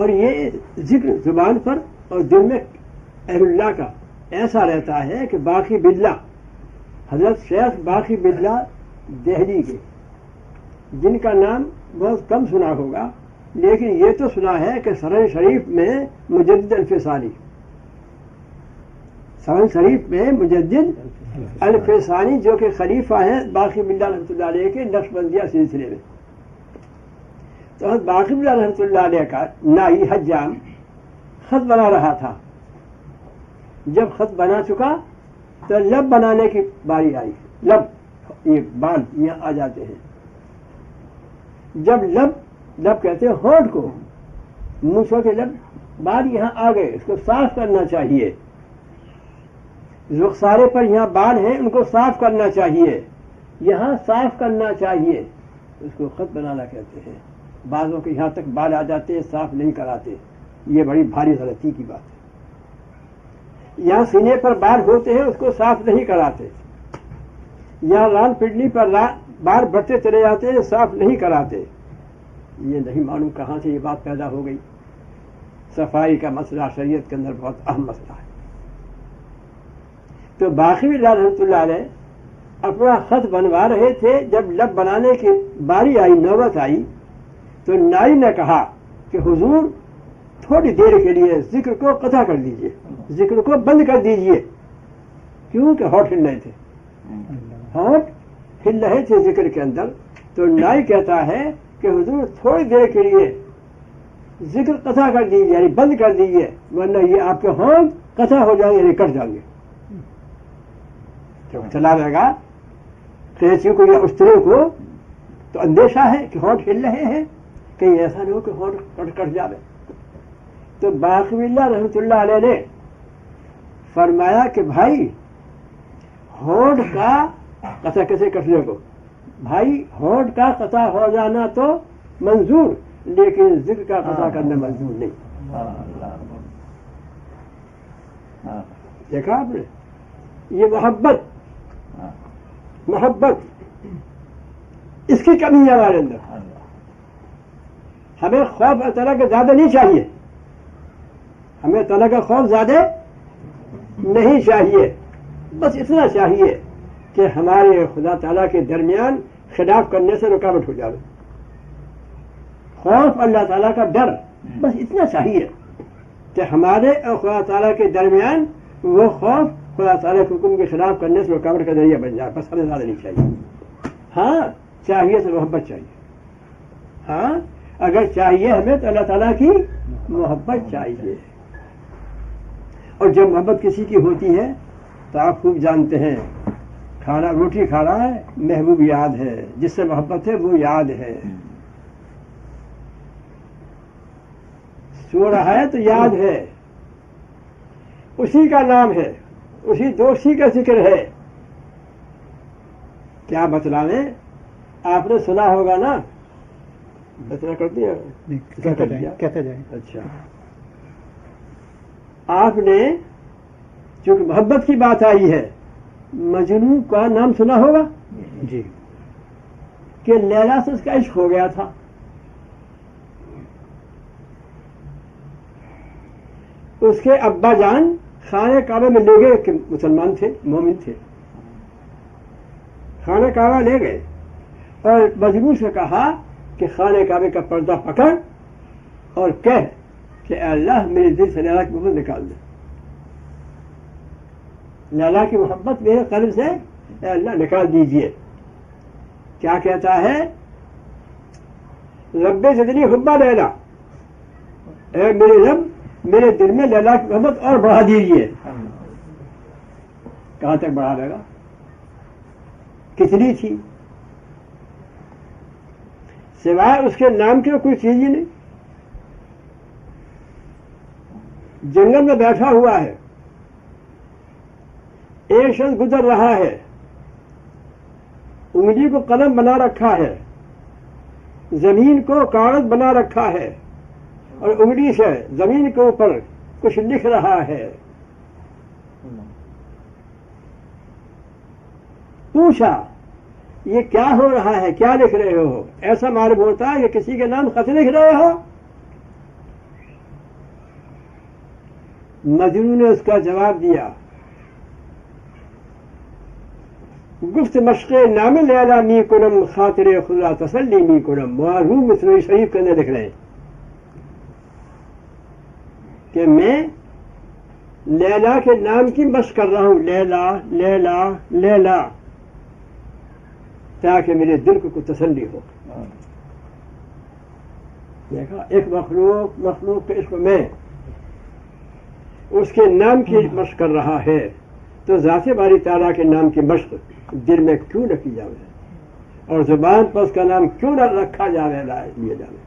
اور یہ ذکر زبان پر اور دل میں اہل اللہ کا ایسا رہتا ہے کہ باقی باللہ حضرت شیخ باقی باللہ دہلی کے، جن کا نام بہت کم سنا ہوگا، لیکن یہ تو سنا ہے کہ سرن شریف میں مجدد الفسانی، سرن شریف میں مجدد الفسانی جو کہ خلیفہ ہیں باقی باللہ رحمۃ اللہ علیہ کے نقشبندیہ سلسلے میں، تو باقی باللہ رحمۃ اللہ علیہ کا نائی حجام خط بنا رہا تھا. جب خط بنا چکا تو لب بنانے کی باری آئی. لب یہ بال یہاں آ جاتے ہیں. جب لب کہتے ہیں ہونٹ کو، منہ کے لب بال یہاں آ گئے، اس کو صاف کرنا چاہیے. رخسارے پر یہاں بال ہیں ان کو صاف کرنا چاہیے، یہاں صاف کرنا چاہیے، اس کو خط بنانا کہتے ہیں. بعضوں کے یہاں تک بال آ جاتے ہیں، صاف نہیں کراتے، یہ بڑی بھاری غلطی کی بات ہے. یہاں سینے پر بال ہوتے ہیں اس کو صاف نہیں کراتے، یہاں ران پنڈلی پر بال بڑھتے چلے جاتے ہیں، صاف نہیں کراتے. یہ نہیں معلوم کہاں سے یہ بات پیدا ہو گئی. صفائی کا مسئلہ شریعت کے اندر بہت اہم مسئلہ ہے. تو باقی باللہ رحمۃ اللہ علیہ اپنا خط بنوا رہے تھے. جب لب بنانے کی باری آئی، نوبت آئی، تو نائی نے کہا کہ حضور تھوڑی دیر کے لیے ذکر کو قطع کر دیجئے، ذکر کو بند کر دیجئے. کیوں کہ ہونٹ ہل رہے تھے، ہونٹ ہل رہے تھے ذکر کے اندر. تو نائی کہتا ہے کہ حضور تھوڑی دیر کے لیے ذکر قطع کر دیجئے، یعنی بند کر دیجئے، ورنہ یہ آپ کے ہونٹ قطع ہو جائیں گے، یعنی کٹ جائیں گے. جب چلا رہے گا قریشی کو یا استرے کو تو اندیشہ ہے کہ ہونٹ ہل رہے ہیں، کہیں ایسا نہیں ہو کہ ہونٹ کٹ جائے. تو باقی باللہ رحمۃ اللہ علیہ نے فرمایا کہ بھائی ہونٹ کا قطع کیسے کٹنے کو، بھائی ہونٹ کا قطع ہو جانا تو منظور، لیکن ذکر کا قطع کرنا منظور نہیں. دیکھا آپ نے، یہ محبت اس کی کمی ہے ہمارے اندر. ہمیں خوف اللہ تعالیٰ کا زیادہ نہیں چاہیے، ہمیں تعالیٰ کا خوف زیادہ نہیں چاہیے. بس اتنا چاہیے کہ ہمارے خدا تعالیٰ کے درمیان خلاف کرنے سے رکاوٹ ہو جائے. خوف اللہ تعالیٰ کا ڈر، بس اتنا چاہیے کہ ہمارے اور خدا تعالیٰ کے درمیان وہ خوف خدا تعالیٰ کے حکم کے خلاف کرنے سے رکاوٹ کا ذریعہ بن جائے. بس ہمیں زیادہ نہیں چاہیے. ہاں چاہیے تو محبت چاہیے. ہاں اگر چاہیے ہمیں تو اللہ تعالیٰ کی محبت چاہیے. اور جب محبت کسی کی ہوتی ہے تو آپ خوب جانتے ہیں، کھانا روٹی کھا رہا ہے، محبوب یاد ہے، جس سے محبت ہے وہ یاد ہے. سو رہا ہے تو یاد ہے، اسی کا نام ہے، اسی دوستی کا ذکر ہے. کیا بتلانے، آپ نے سنا ہوگا نا، بتلا کر دیا کہتے جائیں. اچھا، آپ نے چونکہ محبت کی بات آئی ہے، مجنو کا نام سنا ہوگا جی، کہ لیلا سے اس کا عشق ہو گیا تھا. اس کے ابا جان خانہ کعبہ میں لے گئے، کہ مسلمان تھے، مومن تھے. خانہ کعبہ لے گئے اور مجنو سے کہا کہ خانہ کعبے کا پردہ پکڑ اور کہہ کہ اے اللہ میرے دل سے لیلا کی محبت نکال دے. لیلا کی محبت میرے قلب سے اے اللہ نکال دیجئے. کیا کہتا ہے؟ رب زدنی حبا لیلا، اے میرے رب میرے دل میں لیلا کی محبت اور بڑھا دیجئے. کہاں تک بڑھا دے گا؟ کتنی تھی؟ سوائے اس کے نام کی کوئی چیز ہی نہیں. جنگل میں بیٹھا ہوا ہے، ایک شخص گزر رہا ہے، انگلی کو قلم بنا رکھا ہے، زمین کو کاغذ بنا رکھا ہے، اور انگلی سے زمین کے اوپر کچھ لکھ رہا ہے. پوچھا یہ کیا ہو رہا ہے، کیا لکھ رہے ہو؟ ایسا معلوم ہوتا ہے کہ کسی کے نام خط لکھ رہے ہو. مجنون نے اس کا جواب دیا، گفت مشق نام لیلا می کنم خاطر خدا تسلی می کنم. وہاں روح مصنوعی شریف کے اندر لکھ رہے ہیں کہ میں لیلا کے نام کی مشق کر رہا ہوں، لیلا لیلا لیلا، تاکہ میرے دل کو تسلی ہو. دیکھا ایک مخلوق کے عشق میں اس کے نام کی مشق کر رہا ہے، تو ذات باری تعالیٰ کے نام کی مشق دل میں کیوں نہ کی جاوے، اور زبان پر اس کا نام کیوں نہ رکھا جاوے، لیے جاوے.